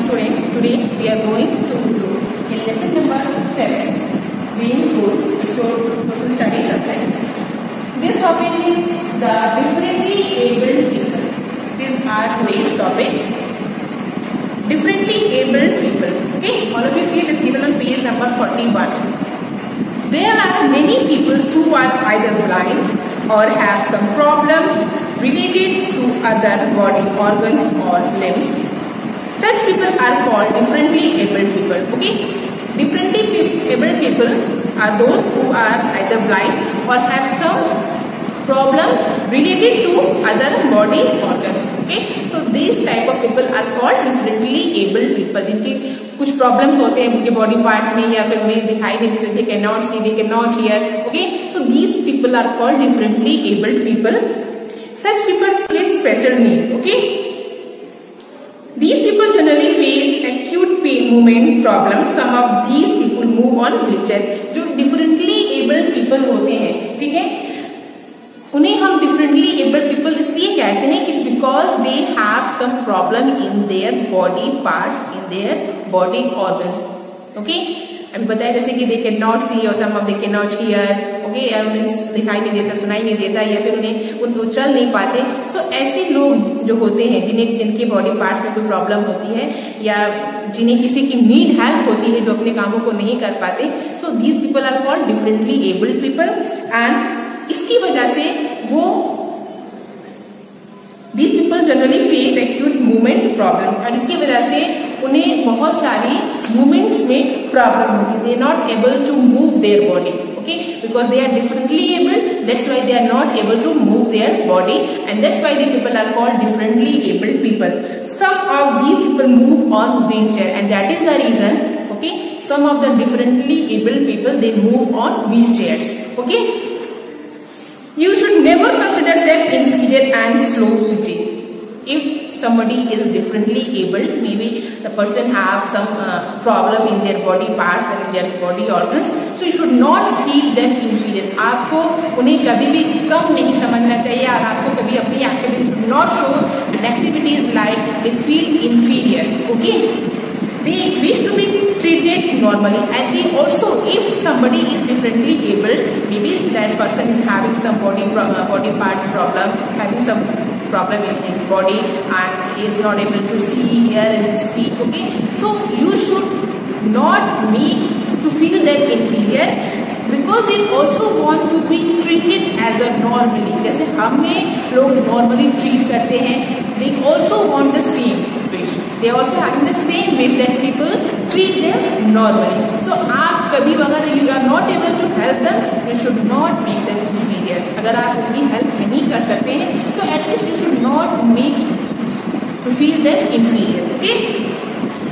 student. Today we are going to do in lesson number 7 being good social studies subject. This topic is the differently abled people. This is our today's topic. Differently abled people. Okay, all of you see it is given on page number 41. There are many people who are either blind or have some problems related to other body organs or limbs. Such people are called differently abled people. Okay, differently abled people are those who are either blind or have some problem related to other body organs. Okay, so these type of people are called differently abled people. जिनकी कुछ problems होते हैं उनके body parts में या फिर उन्हें दिखाई नहीं देते, they cannot see, they cannot hear. Okay, so these people are called differently abled people. Such people with special need. Okay, these people generally face acute pain movement problems. Some of these people move on wheelchair. जो differently abled people होते हैं, ठीक है, उन्हें हम differently abled people इसलिए कहते हैं कि because they have some problem in their body parts, in their body organs. Okay, अभी बताया जैसे कि they cannot see और some of they cannot hear. Okay, या उन्हें दिखाई नहीं देता, सुनाई नहीं देता, या फिर उन्हें चल नहीं पाते. So ऐसे लोग जो होते हैं जिनके बॉडी पार्ट्स में कोई प्रॉब्लम होती है या जिन्हें किसी की नीड हेल्प होती है, जो अपने कामों को नहीं कर पाते, so these people are called differently abled people. And इसकी वजह से वो these people generally face acute movement problem, और इसकी वजह से उन्हें बहुत सारी movements में प्रॉब्लम होती है. They are not able to move their body. Okay, because they are differently abled, that's why they are not able to move their body, and that's why the people are called differently abled people. Some of these people move on wheelchair, and that is the reason. Okay, some of the differently abled people, they move on wheelchairs. Okay, you should never consider them inferior and slow-witted. If somebody is differently abled, maybe the person have some problem in their body parts and in their body organs, so you should not feel them inferior. आपको उन्हें कभी भी कम नहीं समझना चाहिए, और आपको कभी अपनी activities should not show an activities like they feel inferior. Okay, they wish to be treated normally, and they also, if somebody is differently abled, maybe that person is having some body parts problem, having some problem in his body, and he is not able to see, hear, and speak. Okay, so you should not make to feel them inferior, because they also want to be treated as a normally. जैसे हमें लोग normally treat करते हैं, they also want the same wish. They are also having the same wish that people treat them normally. So आप कभी अगर you are not able to help them, you should not make them inferior. अगर आप उनकी help नहीं कर सकते हैं, तो at least you should not make to feel them inferior. Okay,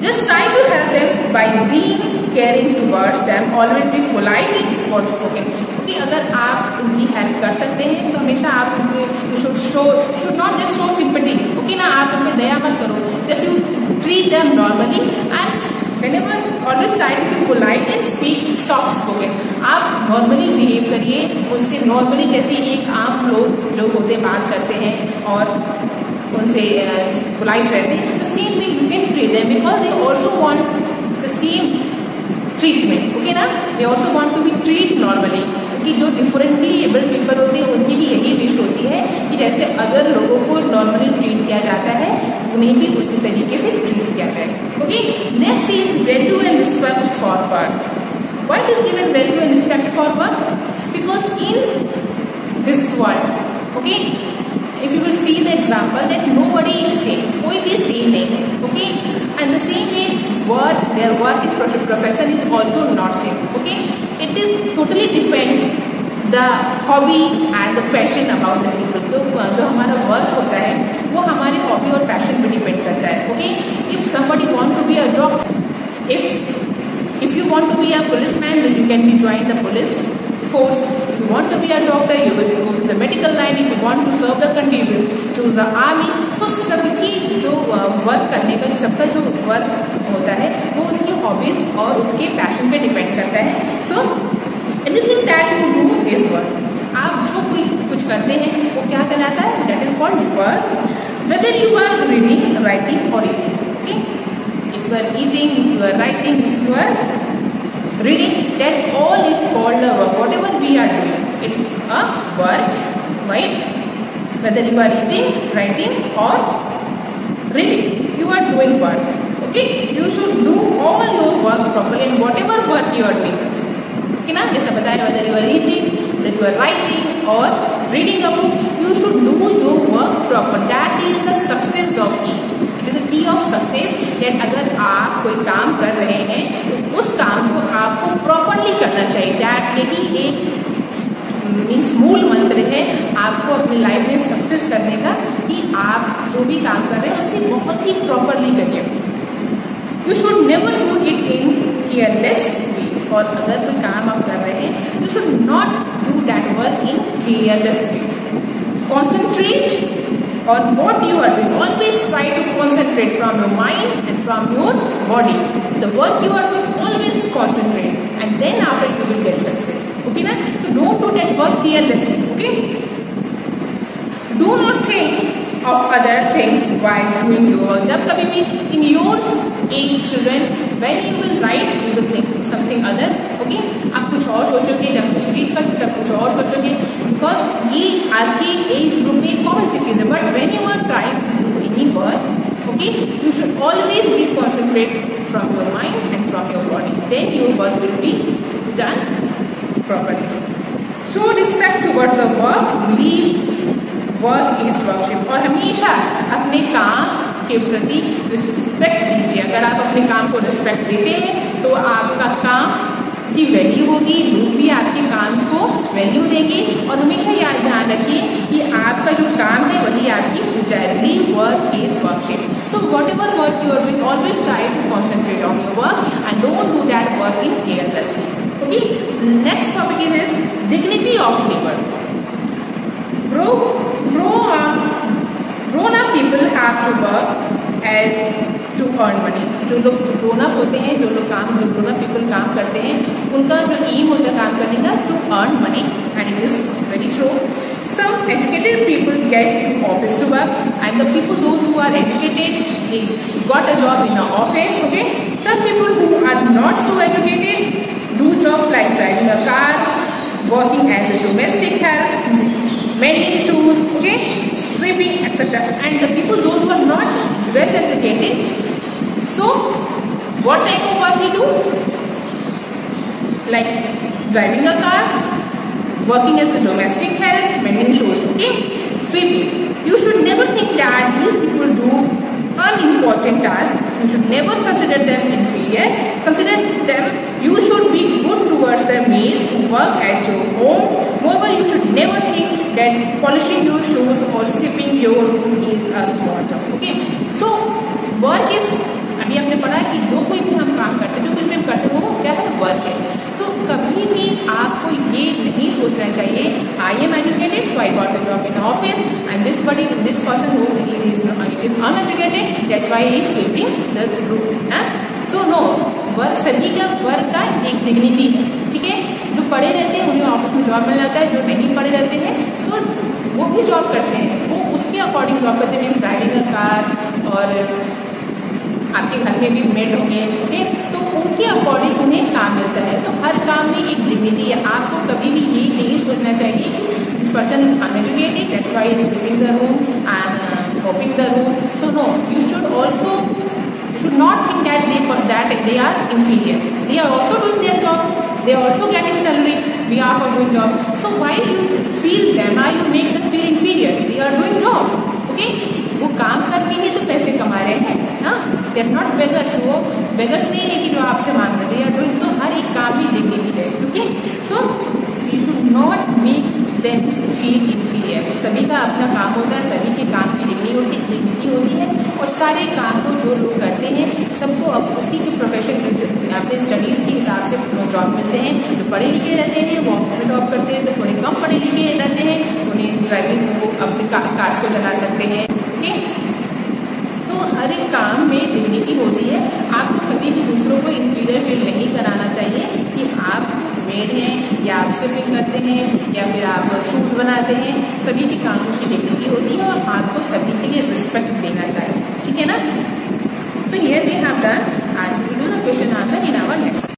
just try to help them by being caring towards them. Always be polite and spoken. Okay, अगर आप उनकी हेल्प कर सकते हैं तो हमेशा आप उनके you should not just show sympathy. Okay ना, आप उनपे दया मत करो, just you treat them normally, and whenever always try to be polite and speak soft spoken. आप normally behave करिए उनसे, normally जैसे एक आम लोग जो होते बात करते हैं और उनसे polite रहते हैं, the same way you can treat them, because they also want the same treatment. Okay ना, they also want to be treated normally. कि जो differently able people होते हैं उनकी भी यही विश होती है कि जैसे अदर लोगों को normally treat किया जाता है, उन्हें भी उसी तरीके से treat किया जाए. Okay, next is value and respect for work. Why is given value and respect for work? Because in this world, okay, if you will see the example that nobody is same, कोई भी same नहीं है. Okay, and the same way their work profession is also not same. Okay, it is totally depend the hobby and the passion about the people. तो जो हमारा work होता है वो हमारे हॉबी और पैशन पे डिपेंड करता है. Okay, if somebody want to be a doctor, if you want to be a policeman, then you can be join the police force. If you want to be a doctor, you will go to the medical line. If you want to serve the country, you will choose the army. So सबकी जो work करने का सबका जो work होता है वो उसकी हॉबीज और उसके पैशन पे डिपेंड करता है. So anything that you do is work. आप जो कोई कुछ करते हैं वो क्या कहलाता है? That is called work. Whether you are reading, writing or eating. Okay, if you are eating, if you are writing, if you are reading, that all is called a work. Whatever we are doing, it's a work, right? Whether you are eating, writing or reading, you are doing work. Okay, you should do all your work properly and whatever work you are doing. Okay ना, जैसा बताया, whether you are eating, whether you are writing or reading a book, you should do your work proper. That is the success of key. It is a key of success that अगर आप कोई काम कर रहे हैं तो उस काम को आपको प्रॉपरली करना चाहिए. That यही एक मीन्स मूल मंत्र है आपको अपनी लाइफ में सक्सेस करने का, कि आप जो भी काम कर रहे हैं उसे बहुत ही प्रॉपरली करिए. You should never do it in careless way. और अगर कोई काम आप कर रहे हैं, you should not do that work in careless way. Concentrate on what you are doing. Always try to concentrate from your mind and from your body. The work you are doing, always concentrate, and then after you will get success. Okay na? So don't do that work carelessly. Okay? Do not think of other things while doing your work. जब कभी भी in your age children, when you will write, you will think something other. Okay? आप कुछ और सोचोगे, जब कुछ read करते तब कुछ और सोचोगे, बिकॉज ये आपके एज ग्रुप में कॉमन सी चीज है. But when you are trying to do any work, okay, you should always be concentrate from your mind and from your body. Then your work will be done properly. Show respect towards the work, believe work is worship. और हमेशा अपने काम के प्रति respect दीजिए. अगर आप अपने काम को रिस्पेक्ट देते हैं तो आपका काम की वैल्यू होगी, लोग भी आपके काम को वैल्यू देंगे. और हमेशा यह ध्यान रखिए कि आपका जो काम है वही आपकी पूजा है. Believe work is worship. So whatever work you are doing, always try to concentrate on your work and don't do that work in carelessly. Okay, next topic is dignity of labour. grown up people have to work as to earn money. जो लोग grown up होते हैं, जो grown up people काम करते हैं, उनका जो aim होता है काम करने का, to earn money, and it is very true. Some educated people get to office to work, and the people those who are educated, they got a job in an office. Okay, some people who are not so educated do jobs like driving a car, working as a domestic help, mending shoes, okay, sweeping, etc. And the people those who are not well educated, so what type of work they do? Like driving a car, working as a domestic help, mending shoes, okay, sweeping. You should never think that these people do unimportant tasks. You should never consider them inferior. Consider them. You should be good towards the maids who work at your home. Moreover, you should never think that polishing your shoes or sweeping your room is a small job. Okay. So work is, अभी आपने पढ़ा कि जो कोई भी हम काम करते हैं, जो कुछ भी हम करते हैं, वो क्या है, वर्क है. तो कभी भी आपको ये नहीं सोचना चाहिए, I am educated so I got the job in office, and this person who is uneducated, that's why he is sweeping the room. So no, work सभी का वर्क का एक डिग्निटी है. ठीक है, जो पढ़े रहते हैं उन्हें ऑफिस में जॉब मिल जाता है, जो नहीं पढ़े रहते हैं सो वो भी जॉब करते हैं, वो उसके अकॉर्डिंग जॉब करते हैं. मीन्स ड्राइविंग अ कार, और आपके घर में भी मेड होंगे, ओके, तो उनके अकॉर्डिंग उन्हें काम मिलता है. तो हर काम में एक डिग्निटी है. आपको कभी भी ये नहीं सोचना चाहिए कि this person is uneducated, that's why is sweeping the room and mopping the room. So no, you should also should not think that they are inferior. They are also doing their job. They are also getting salary. We are for doing job. So why you feel them? Why you make them feel inferior? They are doing job. Okay? वो काम करके ही तो पैसे कमा रहे हैं ना. They are not beggars. वो beggars नहीं है कि जो आपसे मांग रहे. They are doing, तो हर एक काम ही देखने की है. Okay? So you should not make them feel inferior. सभी का अपना काम होता है, सभी के काम की डिग्निटी होती है, और सारे काम को जो लोग करते हैं सबको अब उसी के प्रोफेशन में अपने स्टडीज के हिसाब से जॉब मिलते हैं. जो पढ़े लिखे रहते हैं वो ऑफिस में जॉब करते हैं, तो थोड़े कम पढ़े लिखे रहते हैं उन्हें ड्राइविंग वो अपनी कार्स को चला सकते हैं. ओके, तो हर एक काम में डिग्निटी होती है. आपको कभी भी दूसरों को इंफीरियर फील नहीं कराना चाहिए कि आप मेड हैं या आप स्वीपिंग करते हैं या फिर आप शूज बनाते हैं. सभी के कामों की डिग्निटी होती है और आपको सभी के लिए रिस्पेक्ट देना चाहिए. ठीक है ना. तो here we have done question answer in our next